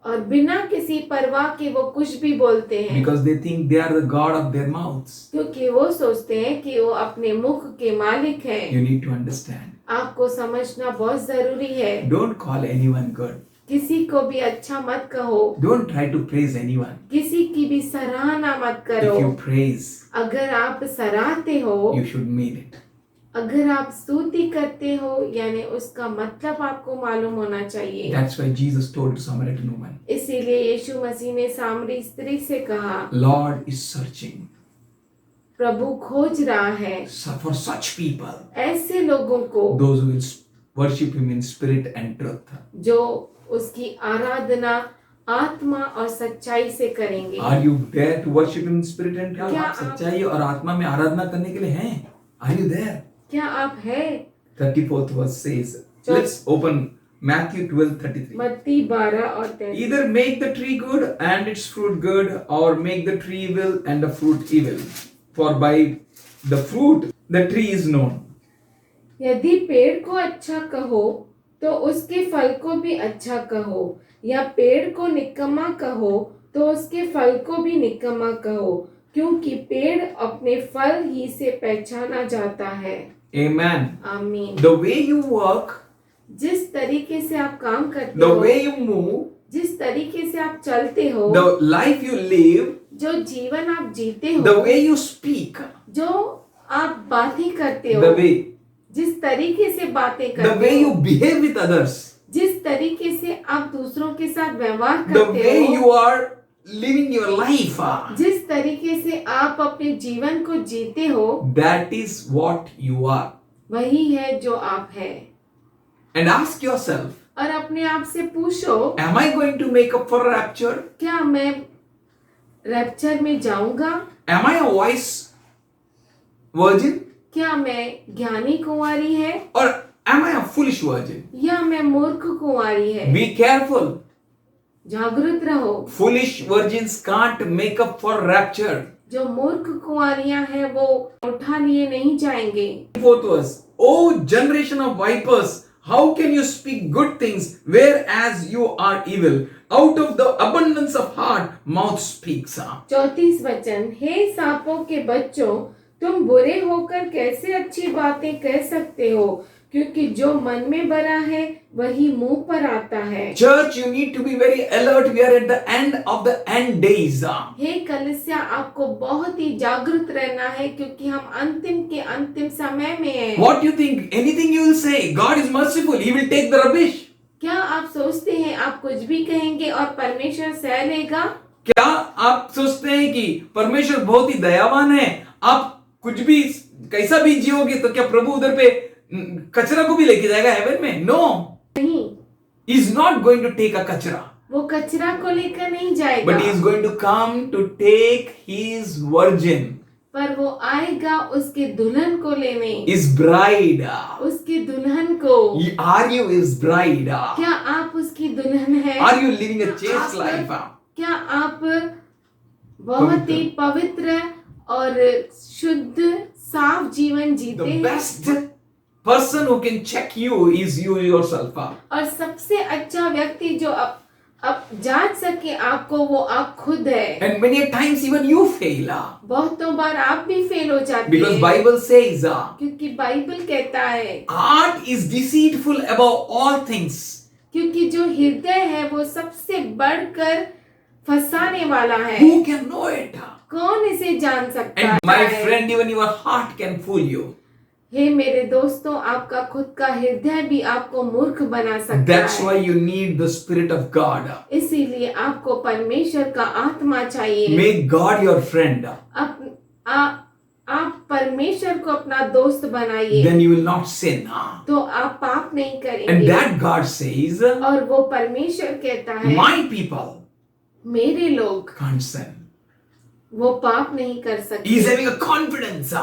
और बिना किसी परवाह के वो कुछ भी बोलते हैं, because they think they are the God of their mouths. क्योंकि वो सोचते हैं कि वो अपने मुख के मालिक हैं। You need to understand. आपको समझना बहुत जरूरी है। Don't call anyone good. किसी को भी अच्छा मत कहो, Don't try to praise anyone. किसी की भी सराहना मत करो। If you praise, अगर आप सराहते हो, you should mean it. अगर आप स्तुति करते हो यानी उसका मतलब आपको मालूम होना चाहिए। That's why Jesus told Samaritan woman, इसीलिए यीशु मसीह ने सामरी स्त्री से कहा, Lord is searching प्रभु खोज रहा है for such people, ऐसे लोगों को those who will worship Him in spirit and truth. जो उसकी आराधना आत्मा और सच्चाई से करेंगे। Are you there to worship Him in spirit and truth? क्या आप सच्चाई और आत्मा में आराधना करने के लिए हैं? Are you there? क्या आप है? 34th verse says, let's open Matthew 12:33. मत्ती 12 और 33। Either make the tree good and its fruit good, or make the tree evil and the fruit evil. For by the fruit the tree is known. यदि पेड़ को अच्छा कहो तो उसके फल को भी अच्छा कहो, या पेड़ को निकम्मा कहो तो उसके फल को भी निकम्मा कहो, क्योंकि पेड़ अपने फल ही से पहचाना जाता है। Amen. आमीन। The way you work, जिस तरीके से आप काम करते the हो, way you move, जिस तरीके से आप चलते हो, the life you live, जो जीवन आप जीते हो, the way you speak, जो आप बातें करते the हो, way, जिस तरीके से बातें the करते way हो, you behave with others, जिस तरीके से आप दूसरों के साथ व्यवहार the करते way हो, you are living your life, जिस तरीके से आप अपने जीवन को जीते हो, that is what you are. वही है जो आप है। And ask yourself, और अपने आप से पूछो, am I going to make up for rapture? क्या मैं रैप्चर में जाऊंगा? Am I a wise virgin? क्या मैं ज्ञानी कुंवारी है Or am I a foolish virgin? या मैं मूर्ख कुंवारी है? Be careful. जागरूक रहो। Foolish virgins can't make up for rapture. जो मूर्ख कुंवारियां हैं वो उठा लिए नहीं जाएंगे। Fourth verse. O generation of vipers, how can you speak good things whereas you are evil? Out of the abundance of heart, mouth speaks. 34 वचन, हे सांपों के बच्चों, तुम बुरे होकर कैसे अच्छी बातें कह सकते हो? क्योंकि जो मन में भरा है वही मुंह पर आता है। Church, you need to be very alert. We are at the end of the end days. हे कलीसिया, आपको बहुत ही जागरूक रहना है क्योंकि हम अंतिम के अंतिम समय में हैं। What do you think? Anything you will say, God is merciful. He will take the rubbish. क्या आप सोचते हैं आप कुछ भी कहेंगे और परमेश्वर सह लेगा? क्या आप सोचते हैं कि परमेश्वर बहुत ही दयावान है? आप कुछ भी कैसा भी जियोगे तो क्या प्रभु उधर पे कचरा को भी लेके जाएगा हेवन में? नो, नहीं, he is not going to take a कचरा, वो कचरा को लेकर नहीं जाएगा, but he is going to come to take his virgin, पर वो आएगा उसके दुल्हन को लेने, his bride. उसकी दुल्हन को। Are you his bride? क्या आप उसकी दुल्हन हैं? Are you living a chaste life? क्या आप बहुत ही पवित्र और शुद्ध साफ जीवन जीते The हैं? best person who can check you is you yourself. और सबसे अच्छा व्यक्ति जो अब जांच सके आपको वो आप खुद है। And many a times even you fail. बहुतों बार आप भी फेल हो जाते Because हैं Bible says, क्योंकि बाइबल कहता है, heart is deceitful above all things. क्योंकि जो हृदय है वो सबसे बढ़कर फंसाने वाला है। Who can know it? कौन इसे जान सकता And my है? friend, even your heart can fool you. हे मेरे दोस्तों, आपका खुद का हृदय भी आपको मूर्ख बना सकता That's है। why you need the Spirit of God. इसीलिए आपको परमेश्वर का आत्मा चाहिए। Make God your friend. आप परमेश्वर को अपना दोस्त बनाइए, Then you will not sin. तो आप पाप नहीं And करेंगे। that God says, और वो परमेश्वर कहता है, my people मेरे लोग can't sin. वो पाप नहीं कर He is सकते। having a confidence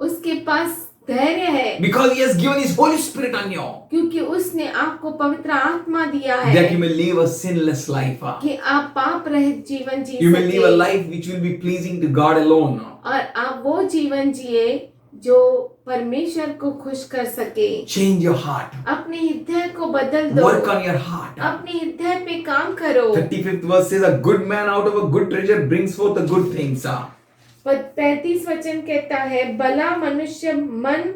उसके पास धैर्य है because He has given His Holy Spirit on you क्योंकि उसने आपको पवित्र आत्मा दिया that you है may live a sinless life. कि आप पाप रहित जीवन जी You may live a सके life which will be pleasing to God alone. और आप वो जीवन जिए जो परमेश्वर को खुश कर सके। Change your heart. अपने हृदय को बदल दो, Work on your heart. अपने हृदय पे काम करो। 35th verse says, a good man out of a good treasure brings forth the good things. 35 वचन कहता है, भला मनुष्य मन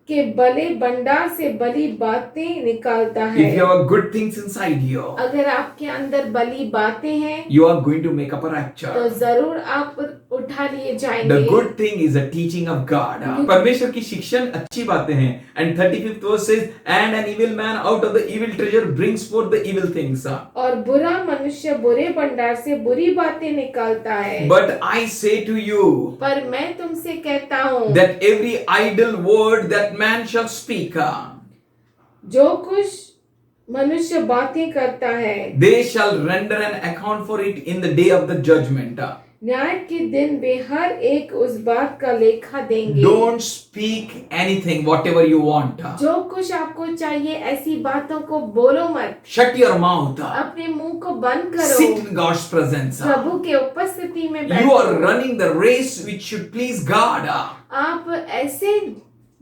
के भले भंडार से भली बातें निकालता है। If you have good things inside you, अगर आपके अंदर भली बातें हैं you are going to make up a तो rapture. जरूर आप उठा लिए जाएंगे। The good thing is a teaching of God. परमेश्वर की शिक्षण अच्छी बातें हैं. And 35th verse says, and an evil man out of the evil treasure brings forth the evil things. और बुरा मनुष्य बुरे भंडार से बुरी बातें निकालता है। But I say to you पर मैं तुमसे कहता हूँ that every idle word that man shall speak, जो कुछ मनुष्य बातें करता है they shall render an account for it in the day of the judgment. न्याय के दिन वे हर एक उस बात का लेखा देंगे। Don't speak anything, whatever you want. जो कुछ आपको चाहिए ऐसी बातों को बोलो मत। Shut your mouth. अपने मुंह को बंद करो। Sit in God's presence. प्रभु के उपस्थिति में You बैठो। are running the race which should please God. आप ऐसे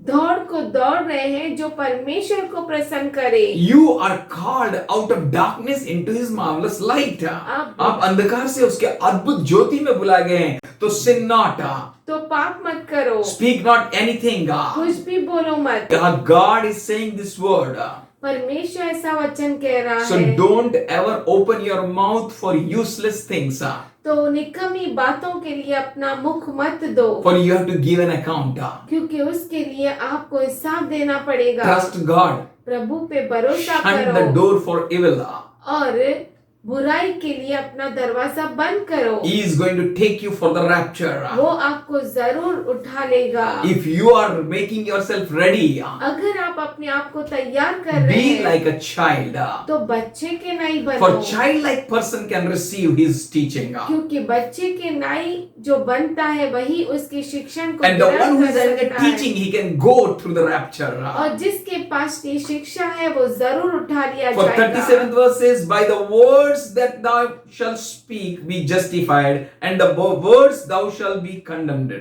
दौड़ को दौड़ रहे हैं जो परमेश्वर को प्रसन्न करे। You are called out of darkness into His marvelous light. आप अंधकार से उसके अद्भुत ज्योति में बुलाए गए हैं। तो sin not. तो पाप मत करो। Speak not anything. कुछ भी बोलो मत। God is saying this word. परमेश्वर ऐसा वचन कह रहा So है। don't ever open your mouth for useless things. तो निकम्मी बातों के लिए अपना मुख मत दो। For you have to give an account. क्योंकि उसके लिए आपको हिसाब देना पड़ेगा। Trust God. प्रभु पे भरोसा Shut the करो door for evil. और बुराई के लिए अपना दरवाजा बंद करो। He is going to take you for the rapture. वो आपको जरूर उठा लेगा। If you are making yourself ready, अगर आप अपने आप को तैयार कर रहे be हैं like a child. तो बच्चे के नाई For बनो। childlike person can receive his teaching. क्योंकि बच्चे के नाई जो बनता है वही उसकी शिक्षण को And the one ग्रहण who कर is having a सकता है। teaching, he can go through the rapture. और जिसके पास की शिक्षा है वो जरूर उठा लिया For जाएगा। 37th verse says, by the words that thou shalt speak be justified, and the words thou shalt be condemned.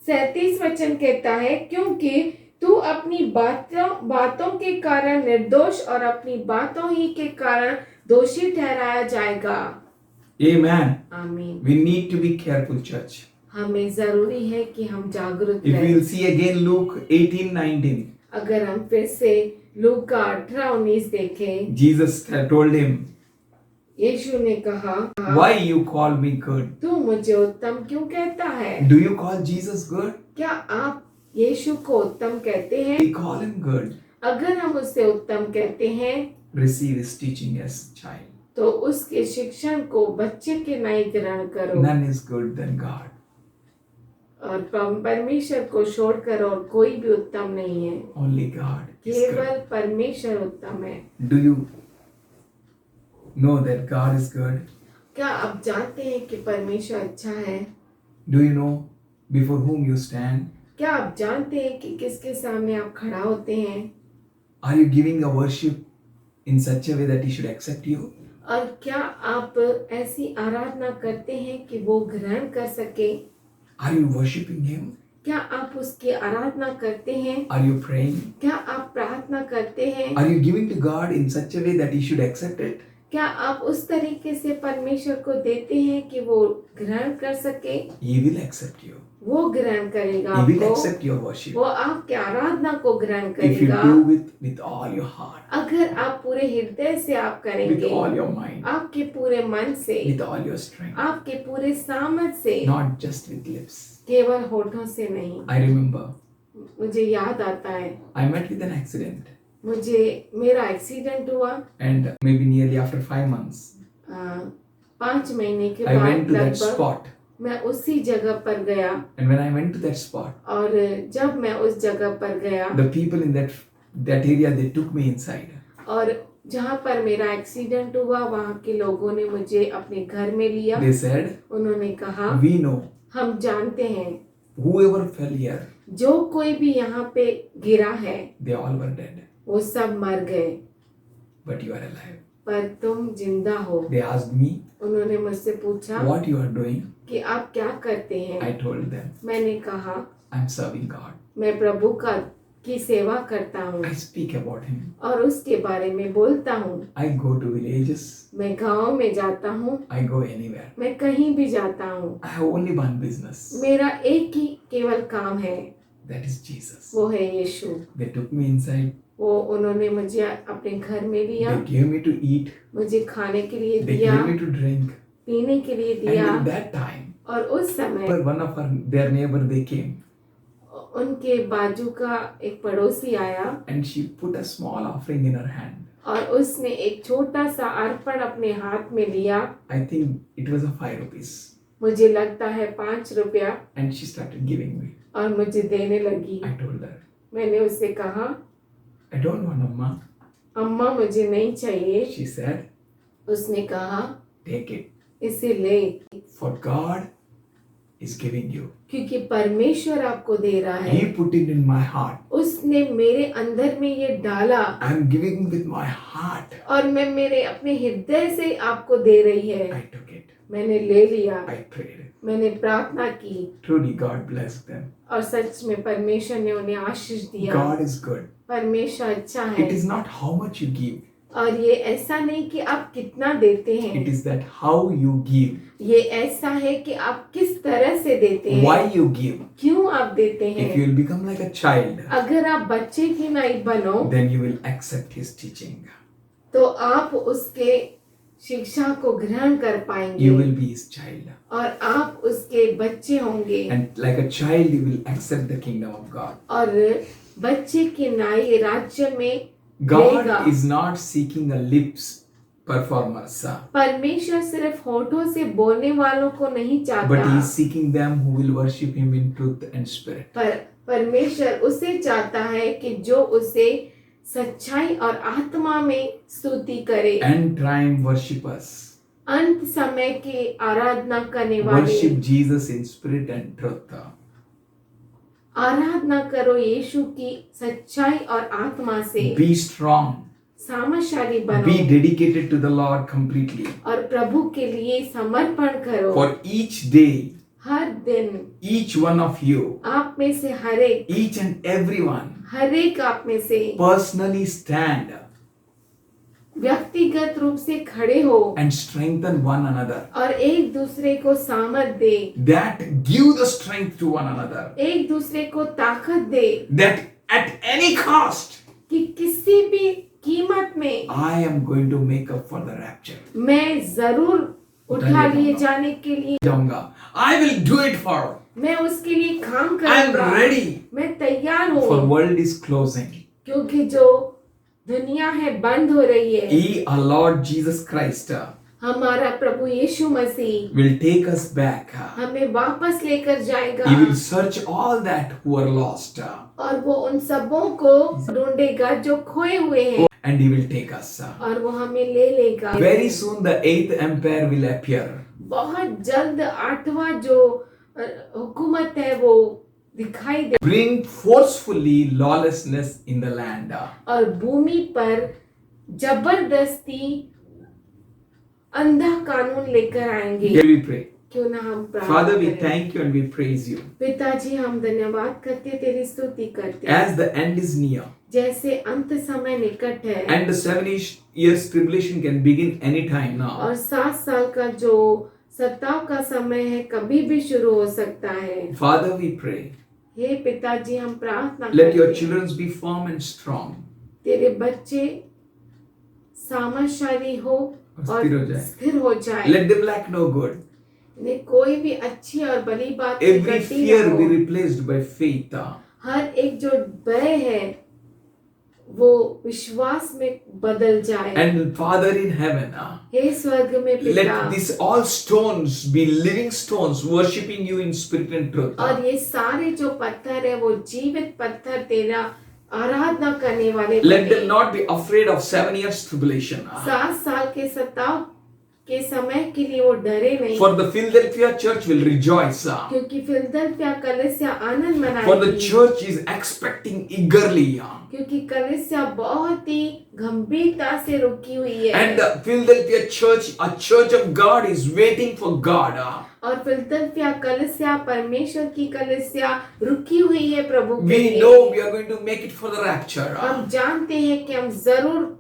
37 वचन कहता है क्योंकि तू अपनी बातों के कारण निर्दोष और अपनी बातों ही के कारण दोषी ठहराया जाएगा। Amen. आमीन। We need to be careful, church. हमें जरूरी है कि हम जागरूक If we रहें। will see again Luke 18:19, अगर हम फिर से लूका 18-19 देखें, Jesus told him, यीशु ने कहा, why you call me good? तू मुझे उत्तम क्यों कहता है? Do you call Jesus good? क्या आप यीशु को उत्तम कहते हैं? We call him good. अगर हम उसे उत्तम कहते हैं Receive his teaching as child. तो उसके शिक्षण को बच्चे के नाई ग्रहण करो। None is good than God. और परमेश्वर को छोड़कर और कोई भी उत्तम नहीं है। Only God is केवल good. परमेश्वर उत्तम है। Do you know that God is good? क्या आप जानते हैं कि परमेश्वर अच्छा है? Do you know before whom you stand? क्या आप जानते हैं कि किसके सामने आप खड़ा होते हैं? Are you giving a worship in such a way that he should accept you? और क्या आप ऐसी आराधना करते हैं कि वो ग्रहण कर सके? Are you worshiping him? क्या आप उसकी आराधना करते हैं? Are you praying? क्या आप प्रार्थना करते हैं? Are you giving to God in such a way that he should accept it? क्या आप उस तरीके से परमेश्वर को देते हैं कि वो ग्रहण कर सके? He will accept you. वो ग्रहण करेगा He will आपको। accept your worship. वो आपके आराधना को ग्रहण If you करेगा। do with all your heart, अगर आप पूरे हृदय से आप with करेंगे, all your mind, आपके पूरे मन से, with all your strength, आपके पूरे सामर्थ से, not just with lips. केवल होठों से नहीं। I remember मुझे याद आता है, I met with an accident, मेरा एक्सीडेंट हुआ। and maybe nearly after 5 months, 5 महीने के I बाद went to that लगभग spot. मैं उसी जगह पर गया। And when I went to that spot, और जब मैं उस जगह पर गया the people in that area, they took me inside. और जहाँ पर मेरा एक्सीडेंट हुआ वहाँ के लोगों ने मुझे अपने घर में लिया। They said, उन्होंने कहा, we know हम जानते हैं whoever fell here, जो कोई भी यहाँ पे गिरा है they all were dead, वो सब मर गए, but you are alive. पर तुम जिंदा हो। They asked me उन्होंने मुझसे पूछा what you are doing. कि आप क्या करते हैं? I told them, मैंने कहा I'm serving God. मैं प्रभु की सेवा करता हूँ I speak about him. और उसके बारे में बोलता हूँ। I go to villages. मैं गाँव में जाता हूँ, I go anywhere. मैं कहीं भी जाता हूँ। I have only one business. मेरा एक ही केवल काम है, That is Jesus. वो है यीशु। They took me inside. उन्होंने मुझे अपने घर में लिया, They gave me to eat. मुझे खाने के लिए They दिया, gave me to drink. पीने के लिए And दिया। in that time, और उस समय one of their neighbor, they came उनके बाजू का एक पड़ोसी आया and she put a small offering in her hand. और उसने एक छोटा सा अर्पण अपने हाथ में लिया। I think it was a 5 rupees. मुझे लगता है 5 रुपया, And she started giving me. और मुझे देने लगी। I told her, मैंने उससे कहा, I don't want Amma. अम्मा मुझे नहीं चाहिए। She said, उसने कहा, take it. इसे ले। For God, is giving you. क्योंकि परमेश्वर आपको दे रहा है। He put it in my heart. उसने मेरे अंदर में ये डाला I am giving with my heart. और मैं मेरे अपने हृदय से आपको दे रही है। I took it. मैंने ले लिया, I prayed. मैंने प्रार्थना की Truly, God blessed them. और सच में परमेश्वर ने उन्हें आशीष दिया। God is good. परमेश्वर अच्छा है। It is not how much you give. और ये ऐसा नहीं कि आप कितना देते हैं, It is that how you give. ये ऐसा है कि आप किस तरह से देते हैं, Why you give. क्यों आप देते If हैं। you will become like a child, अगर आप बच्चे की नहीं बनो then you will accept His teaching. तो आप उसके शिक्षा को ग्रहण कर पाएंगे You will be His child. और आप उसके बच्चे होंगे And like a child, you will accept the kingdom of God. और बच्चे के नाई राज्य में God रहेगा। is not seeking a lips performers, परमेश्वर सिर्फ होठों से बोलने वालों को नहीं but चाहता, He is seeking them who will worship Him in truth and spirit. पर परमेश्वर उसे चाहता है कि जो उसे सच्चाई और आत्मा में स्तुति करे। End time worshipers. अंत समय के आराधना करने वाले Worship Jesus in spirit and truth. आराधना करो यीशु की सच्चाई और आत्मा से। Be strong. सामर्थशाली बनो Be dedicated to the Lord completely. और प्रभु के लिए समर्पण करो। For each day, हर दिन each one of you, आप में से हरेक each and everyone, हरेक आप में से personally stand व्यक्तिगत रूप से खड़े हो and strengthen one another. और एक दूसरे को सामर्थ दे, That give the strength to one another. एक दूसरे को ताकत दे That at any cost, कि किसी भी कीमत में I am going to make up for the rapture. मैं जरूर उठा लिए जाने के लिए जाऊंगा. I will do it for. मैं उसके लिए काम I am करूंगा। ready. मैं तैयार For हूँ world is closing. क्योंकि जो दुनिया है बंद हो रही है। He, our Lord Jesus Christ, हमारा प्रभु यीशु मसीह will take us back. हमें वापस लेकर जाएगा He will search all that who are lost, और वो उन सबों को ढूंढेगा जो खोए हुए हैं and He will take us. और वो हमें ले लेगा। Very soon the 8th empire will appear. बहुत जल्द 8वां जो हुकूमत है वो दिखाई दे Bring forcefully lawlessness in the land. और भूमि पर जबरदस्ती अंधा कानून लेकर आएंगे। Here we pray. क्यों ना हम प्रार्थना Father, we करें। thank you and we praise you. पिताजी हम धन्यवाद करते तेरी स्तुति करते As the end is near जैसे अंत समय निकट है and the 7 years tribulation can begin anytime now. और 7 साल का जो सताव का समय है कभी भी शुरू हो सकता है। Father, we pray. हे पिताजी हम प्रार्थना Let your करते हैं, children be firm and strong. तेरे बच्चे सामर्थशाली हो और स्थिर हो जाए। स्थिर हो जाए। Let them lack no good. इन्हें कोई भी अच्छी और भली बात की Every गति fear न हो। be replaced by faith. हर एक जो भय है वो विश्वास में बदल जाए। And Father in heaven, हे स्वर्ग में पिता let these all stones be living stones worshiping you in spirit and truth. और ये सारे जो पत्थर है वो जीवित पत्थर तेरा आराधना करने वाले Let बने। them not be afraid of 7 years tribulation. 7 साल के सताव के समय के लिए वो डरे नहीं। For the Philadelphia church will rejoice. क्योंकि फिलदेल्फिया कलीसिया आनंद For the मनाएगी। church is expecting eagerly. क्योंकि कलीसिया बहुत ही गंभीरता से रुकी हुई है। And the Philadelphia church, a church of God, is waiting for God. और फिलदेल्फिया कलीसिया परमेश्वर की कलीसिया रुकी हुई है प्रभु के We लिए। know we are going to make it for the rapture. हम जानते हैं कि हम जरूर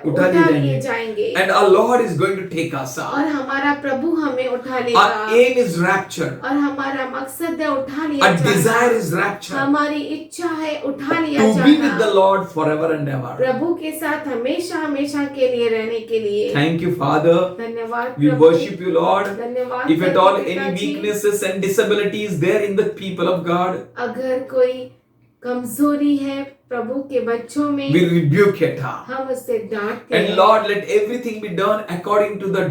उठा लिए जाएंगे And our Lord is going to take us. और हमारा प्रभु हमें उठा लेगा। Our aim is rapture. और हमारा मकसद है उठा लिया Our जाना। desire is rapture. हमारी इच्छा है उठा लिया To be with the जाना। Lord forever and ever. प्रभु के साथ हमेशा हमेशा के लिए रहने के लिए। Thank you, Father. धन्यवाद We Prabhu. worship you, Lord. धन्यवाद If at Prabhu all any पिताजी। weaknesses and disabilities there in the people of God, अगर कोई कमजोरी है प्रभु के बच्चों में we rebuke it. हम उससे डांटते And हैं। Lord, let everything be done according to the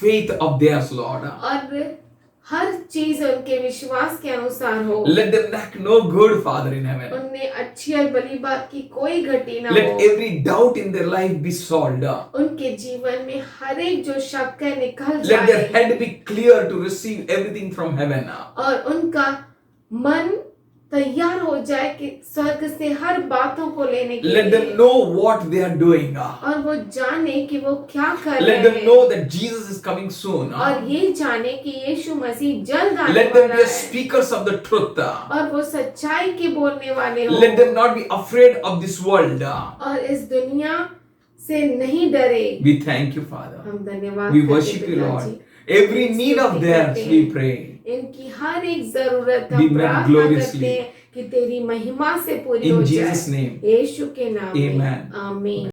faith of theirs, Lord. और हर चीज उनके विश्वास के अनुसार हो। Let them lack no good, Father in heaven. उनमें अच्छी और भली बात की कोई घटी ना Let हो। every doubt in their life be solved. उनके जीवन में हर एक जो शक है निकल Let their जाए head be clear to receive everything from heaven. और उनका मन तैयार हो जाए कि स्वर्ग से हर बातों को लेने के Let them लिए know what they are doing. और वो जाने कि वो क्या कर Let रहे them हैं know that Jesus is coming soon. और ये जाने कि यीशु मसीह जल्द आने Let them वाला be है speakers of the truth. और वो सच्चाई के बोलने वाले हो Let them not be afraid of this world. और इस दुनिया से नहीं डरे। We thank you, Father. हम धन्यवाद We करते worship you, पिताजी। Lord. Every need of theirs, we pray. इनकी हर एक जरूरत Be हम met प्रार्थना gloriously. करते हैं कि तेरी महिमा से पूरी In हो Jesus' जाए name. यीशु के नाम में Amen. आमीन।